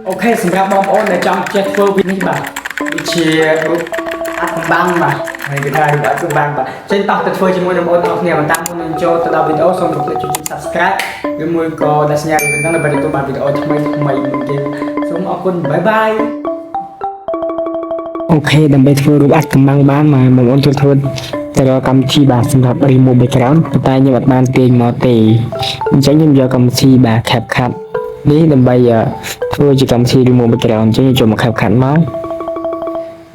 Ok សម្រាប់បងប្អូនដែលចង់ចេះធ្វើវីដេអូនេះបាទដូចជារូបអាត់កំបាំងបាទហើយគេថារូបអាត់កំបាំងបាទចេញតោះទៅធ្វើជាមួយនឹងបងប្អូនអរគ្នាបន្តតាមមុននឹងចូលទៅដល់វីដេអូសូមកុំភ្លេចចុច Subscribe ឬមួយក៏ដាច់សញ្ញារូបហ្នឹងដើម្បីទទួលបានវីដេអូថ្មីមួយទៀតសូមអរគុណបាយបាយអូខេដើម្បីធ្វើរូបអាត់កំបាំងបានមកបងប្អូនចូលធ្វើទៅរកកម្មវិធីបាទសម្រាប់ remove background ប៉ុន្តែខ្ញុំអត់បានទាញមកទេអញ្ចឹងខ្ញុំយកកម្មវិធីបាទ CapCut នេះដើម្បីធ្វើជាកម្មវិធី remove background អញ្ចឹងចូលមក CapCut មក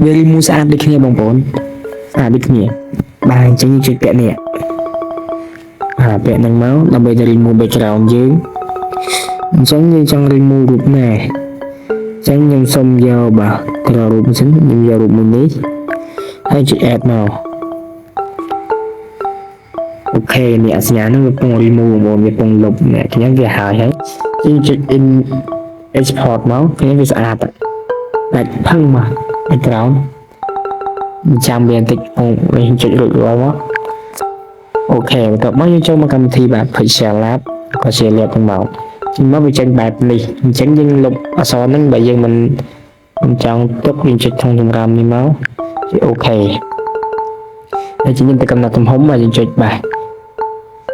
វា remove ស្អាតដូចគ្នាបងប្អូនស្អាតដូចគ្នាបាទអញ្ចឹងចុចពាក្យនេះពាក្យហ្នឹងមកដើម្បីទៅ remove background យើងអញ្ចឹងយើងចង់ remove រូបណាអញ្ចឹងខ្ញុំសុំយកបាទទៅរូបនេះខ្ញុំយករូបមួយនេះហើយចុច add មកអូខេនេះអសញ្ញាហ្នឹងវាពង remove បងប្អូនវាពងលុបនេះខ្ញុំវាហើយយើងចុច in export មកខ្ញុំវាស្អាតដាច់ផឹងមក background ចាំវាបន្តិចពងវិញចុចរួចរាល់មកអូខេបន្ទាប់មកយើងចូលមកកម្មវិធីបាទ Pixel Lab ក៏ជា Lab ទាំងមកមកវាចេញបែបនេះអញ្ចឹងយើងលុបអក្សរហ្នឹងបើយើងមិនចង់ទុកយើងចុចក្នុងចម្រាមនេះមកជាអូខេហើយជាយើងទៅកំណត់ទំហំមកយើងចុចបាទ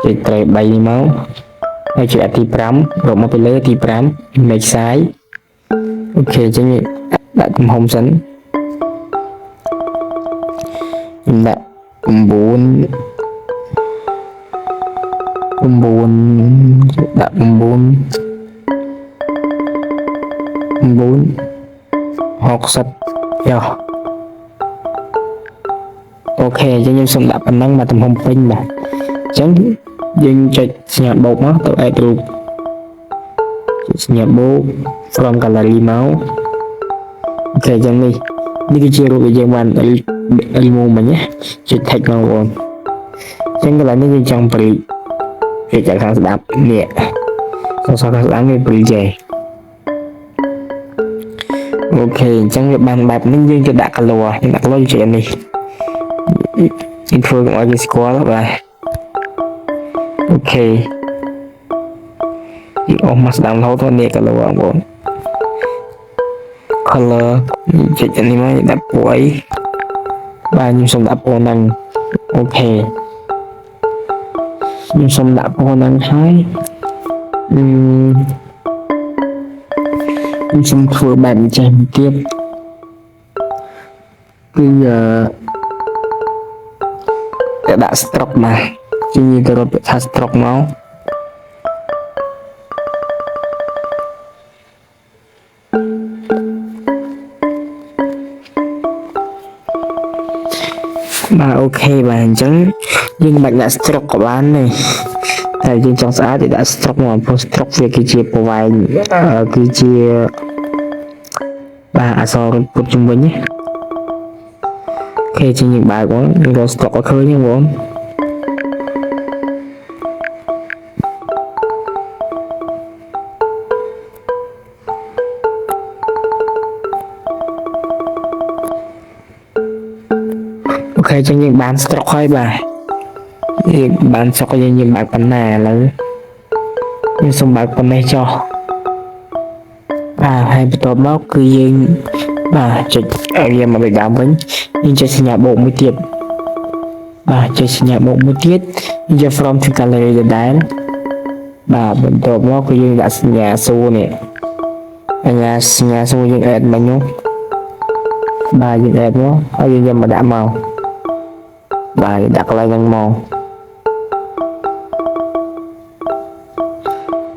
ចុចត្រេ3នេះមកហើយចុចទី5រកមកពីលើទី5 image size អូខេអញ្ចឹងដាក់ទំហំសិនដាក់9ដាក់9 60យោអូខេអញ្ចឹងខ្ញុំសូមដាក់ប៉ុណ្ណឹងមកទំហំពេញបាទអញ្ចឹងយើងចុចសញ្ញាបូកមកទៅ add រូបសញ្ញាបូក from gallery មកអូខេអញ្ចឹងនេះគឺជារូបដែលយើងបាន remove មិញណាចុច text មកបងអញ្ចឹងកន្លែងនេះយើងចង់ព្រីគេចាក់ខាងស្ដាប់នេះខាងស្ដាប់នេះព្រីចេះអូខេអញ្ចឹងវាបានបែបនេះយើងទៅដាក់ color យើងដាក់ color ជានេះយើងធ្វើឲ្យគេស្គាល់បាទអូខេយើងអស់មកស្ដាំរហូតដល់នេះ color បងប្អូន color ចុចនេះមកដាក់ពណ៌អីបាទខ្ញុំសូមដាក់ពណ៌ហ្នឹងអូខេខ្ញុំសូមដាក់ពណ៌ហ្នឹងហើយខ្ញុំសូមធ្វើបែបនេះចេះមួយទៀតគឺទៅដាក់ stroke មកជាងទៅរត់ថា stroke មកបាទអូខេបាទអញ្ចឹងយើងមិនបាច់ដាក់ stroke ក៏បានទេតែយើងចង់ស្អាតthìដាក់ stroke មកព្រោះ stroke វាគឺជាប្រវែងគឺជាបាទអក្សរពុតជំវិញណាអូខេជាងយើងបើកបងរក stroke ឲ្យឃើញហ្នឹងបងអូខេចឹងយើងបាន stroke ហើយបាទយើងបាន stroke យើងបើកប៉ុណ្ណាឥឡូវយើងសូមបើកប៉ុណ្ណេះចុះបាទហើយបន្ទាប់មកគឺយើងបាទចុចឲ្យវាមកដើមវិញយើងចុចសញ្ញាបូកមួយទៀតបាទចុចសញ្ញាបូកមួយទៀតយើង from to gallery ដដែលបាទបន្ទាប់មកគឺយើងដាក់សញ្ញាសួរនេះសញ្ញាសួរយើង add មកនោះបាទយើង add មកហើយយើងយកមកដាក់មកបាទដាក់កន្លែងហ្នឹងមក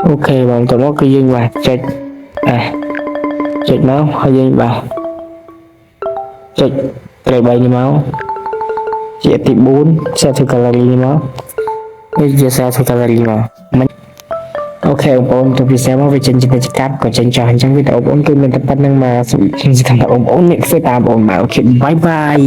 អូខេបងតោះមកគឺយើងបាទចុចចុចមកហើយយើងបាទចុចត្រេ3នេះមកជាទី4 set to gallery នេះមកនេះជា set to gallery មកអូខេបងប្អូនទៅពិសេសមកវាចេញជាកាត់ក៏ចេញចោះអញ្ចឹងវីដេអូបងប្អូនគឺមានតែប៉ុណ្្នឹងមកខ្ញុំសង្ឃឹមថាបងប្អូនអ្នកធ្វើតាមបងមកអូខេបាយបាយ